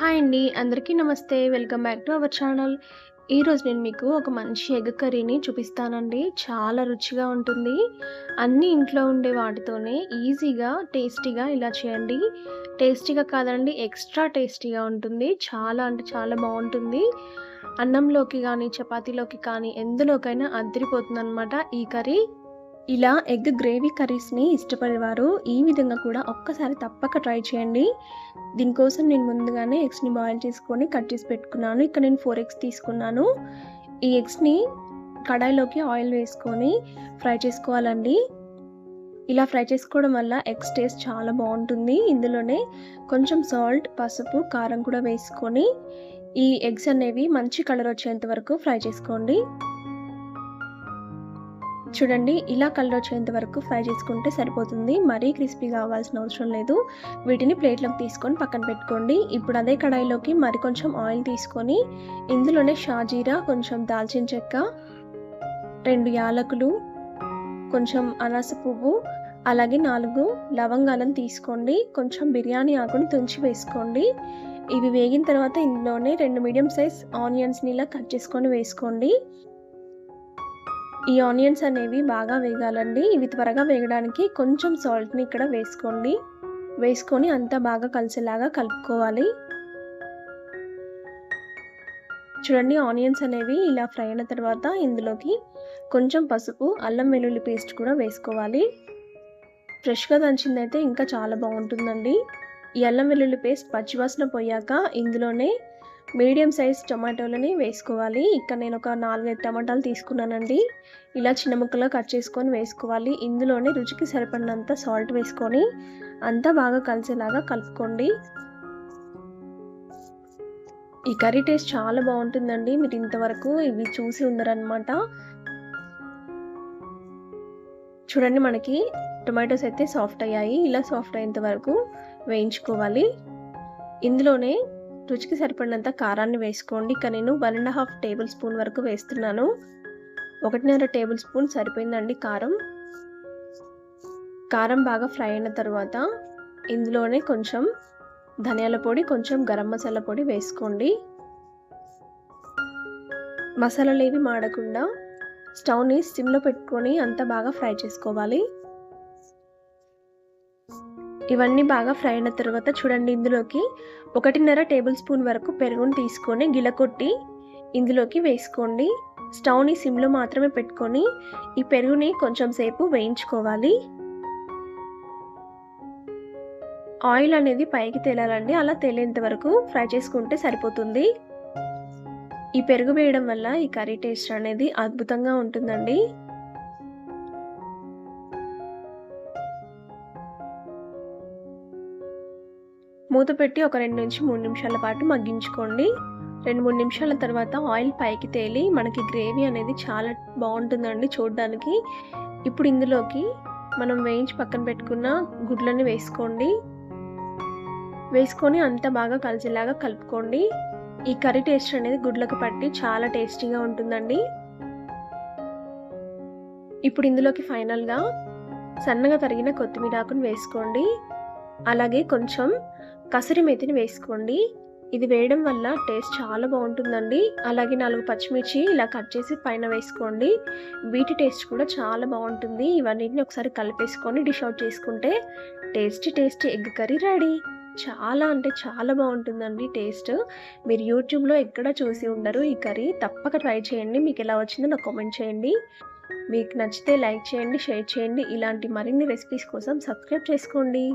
Hi అండి. అందరికీ నమస్తే. Welcome back to our channel. ఈరోజు నేను మీకు ఒక మంచి ఎగ్ కర్రీని చూపిస్తానండి. చాలా రుచిగా ఉంటుంది. అన్నీ ఇంట్లో ఉండే వాటితోనే ఈజీగా, టేస్టీగా ఇలా చేయండి. టేస్టీగా కాదండి, ఎక్స్‌ట్రా టేస్టీగా ఉంటుంది. చాలా అంటే చాలా బావుంటుంది. అన్నంలోకి గానీ, చపాతీలోకి కానీ ఎందులోకైనా అద్దిరిపోతుందనమాట ఈ కర్రీ. ఇలా ఎగ్ గ్రేవీ కర్రీస్‌ని ఇష్టపడేవారు ఈ విధంగా కూడా ఒక్కసారి తప్పక ట్రై చేయండి. దీనికోసం నేను ముందుగానే ఎగ్స్‌ని బాయిల్ చేసుకొని కట్ చేసి పెట్టుకున్నాను. ఇక్కడ నేను 4 ఎగ్స్ తీసుకున్నాను. ఈ ఎగ్స్‌ని కడాయిలోకి ఆయిల్ వేసుకొని ఫ్రై చేసుకోవాలండి. ఇలా ఫ్రై చేసుకోవడం వల్ల ఎగ్స్ టేస్ట్ చాలా బావుంటుంది. ఇందులోనే కొంచెం సాల్ట్, పసుపు, కారం కూడా వేసుకొని ఈ ఎగ్స్ అనేవి మంచి కలర్ వచ్చేంత వరకు ఫ్రై చేసుకోండి. చూడండి, ఇలా కలర్ వచ్చేంత వరకు ఫ్రై చేసుకుంటే సరిపోతుంది. మరీ క్రిస్పీగా అవ్వాల్సిన అవసరం లేదు. వీటిని ప్లేట్‌లోకి తీసుకొని పక్కన పెట్టుకోండి. ఇప్పుడు అదే కడాయిలోకి కొంచెం ఆయిల్ తీసుకొని ఇందులోనే షాజీరా, కొంచెం దాల్చిన చెక్క, 2 యాలకులు, కొంచెం అనాస పువ్వు, అలాగే 4 లవంగాలను తీసుకోండి. కొంచెం బిర్యానీ ఆకుని తుంచి వేసుకోండి. ఇవి వేగిన తర్వాత ఇందులోనే 2 మీడియం సైజ్ ఆనియన్స్‌ని ఇలా కట్ చేసుకొని వేసుకోండి. ఈ ఆనియన్స్ అనేవి బాగా వేగాలండి. ఇవి త్వరగా వేగడానికి కొంచెం సాల్ట్‌ని ఇక్కడ వేసుకోండి. వేసుకొని అంతా బాగా కలిసేలాగా కలుపుకోవాలి. చూడండి, ఆనియన్స్ అనేవి ఇలా ఫ్రై అయిన తర్వాత ఇందులోకి కొంచెం పసుపు, అల్లం వెల్లుల్లి పేస్ట్ కూడా వేసుకోవాలి. ఫ్రెష్‌గా దంచిందైతే ఇంకా చాలా బావుంటుందండి. ఈ అల్లం వెల్లుల్లి పేస్ట్ పచ్చివాసన పోయాక ఇందులోనే మీడియం సైజ్ టమాటోలని వేసుకోవాలి. ఇక్కడ నేను ఒక 4, 5 టమాటాలు తీసుకున్నానండి. ఇలా చిన్న ముక్కలుగా కట్ చేసుకొని వేసుకోవాలి. ఇందులోనే రుచికి సరిపడినంత సాల్ట్ వేసుకొని అంతా బాగా కలిసేలాగా కలుపుకోండి. ఈ కర్రీ టేస్ట్ చాలా బావుంటుందండి. మీరు ఇంతవరకు ఇవి చూసి ఉండరనమాట. చూడండి, మనకి టొమాటోస్ అయితే సాఫ్ట్ అయ్యాయి. ఇలా సాఫ్ట్ అయ్యేంత వరకు వేయించుకోవాలి. ఇందులోనే రుచికి సరిపడినంత కారాన్ని వేసుకోండి. ఇక్కడ నేను 1½ టేబుల్ స్పూన్ వరకు వేస్తున్నాను. 1½ టేబుల్ స్పూన్ సరిపోయిందండి కారం. కారం బాగా ఫ్రై అయిన తర్వాత ఇందులోనే కొంచెం ధనియాల పొడి, కొంచెం గరం మసాలా పొడి వేసుకోండి. మసాలాలేవి మాడకుండా స్టవ్‌ని సిమ్‌లో పెట్టుకొని అంతా బాగా ఫ్రై చేసుకోవాలి. ఇవన్నీ బాగా ఫ్రై అయిన తర్వాత చూడండి, ఇందులోకి 1½ టేబుల్ స్పూన్ వరకు పెరుగుని తీసుకొని గిలకొట్టి ఇందులోకి వేసుకోండి. స్టవ్‌ని సిమ్‌లో మాత్రమే పెట్టుకొని ఈ పెరుగుని కొంచెం సేపు వేయించుకోవాలి. ఆయిల్ అనేది పైకి తేలాలండి. అలా తేలేంత వరకు ఫ్రై చేసుకుంటే సరిపోతుంది. ఈ పెరుగు వేయడం వల్ల ఈ కర్రీ టేస్ట్ అనేది అద్భుతంగా ఉంటుందండి. మూత పెట్టి ఒక 2-3 నిమిషాల పాటు మగ్గించుకోండి. 2-3 నిమిషాల తర్వాత ఆయిల్ పైకి తేలి మనకి గ్రేవీ అనేది చాలా బావుంటుందండి చూడడానికి. ఇప్పుడు ఇందులోకి మనం వేయించి పక్కన పెట్టుకున్న గుడ్లని వేసుకోండి. వేసుకొని అంతా బాగా కలిసేలాగా కలుపుకోండి. ఈ కర్రీ టేస్ట్ అనేది గుడ్లకు పట్టి చాలా టేస్టీగా ఉంటుందండి. ఇప్పుడు ఇందులోకి ఫైనల్‌గా సన్నగా తరిగిన కొత్తిమీర ఆకును వేసుకోండి. అలాగే కొంచెం కసూరి మేతిని వేసుకోండి. ఇది వేయడం వల్ల టేస్ట్ చాలా బావుంటుందండి. అలాగే 4 పచ్చిమిర్చి ఇలా కట్ చేసి పైన వేసుకోండి. వీటి టేస్ట్ కూడా చాలా బావుంటుంది. ఇవన్నిటిని ఒకసారి కలిపేసుకొని డిష్ అవుట్ చేసుకుంటే టేస్టీ ఎగ్ కర్రీ రెడీ. చాలా అంటే చాలా బావుంటుందండి టేస్ట్. మీరు యూట్యూబ్‌లో ఎక్కడ చూసి ఉండరు ఈ కర్రీ. తప్పక ట్రై చేయండి. మీకు ఎలా వచ్చిందో నాకు కామెంట్ చేయండి. మీకు నచ్చితే లైక్ చేయండి, షేర్ చేయండి. ఇలాంటి మరిన్ని రెసిపీస్ కోసం సబ్స్క్రైబ్ చేసుకోండి.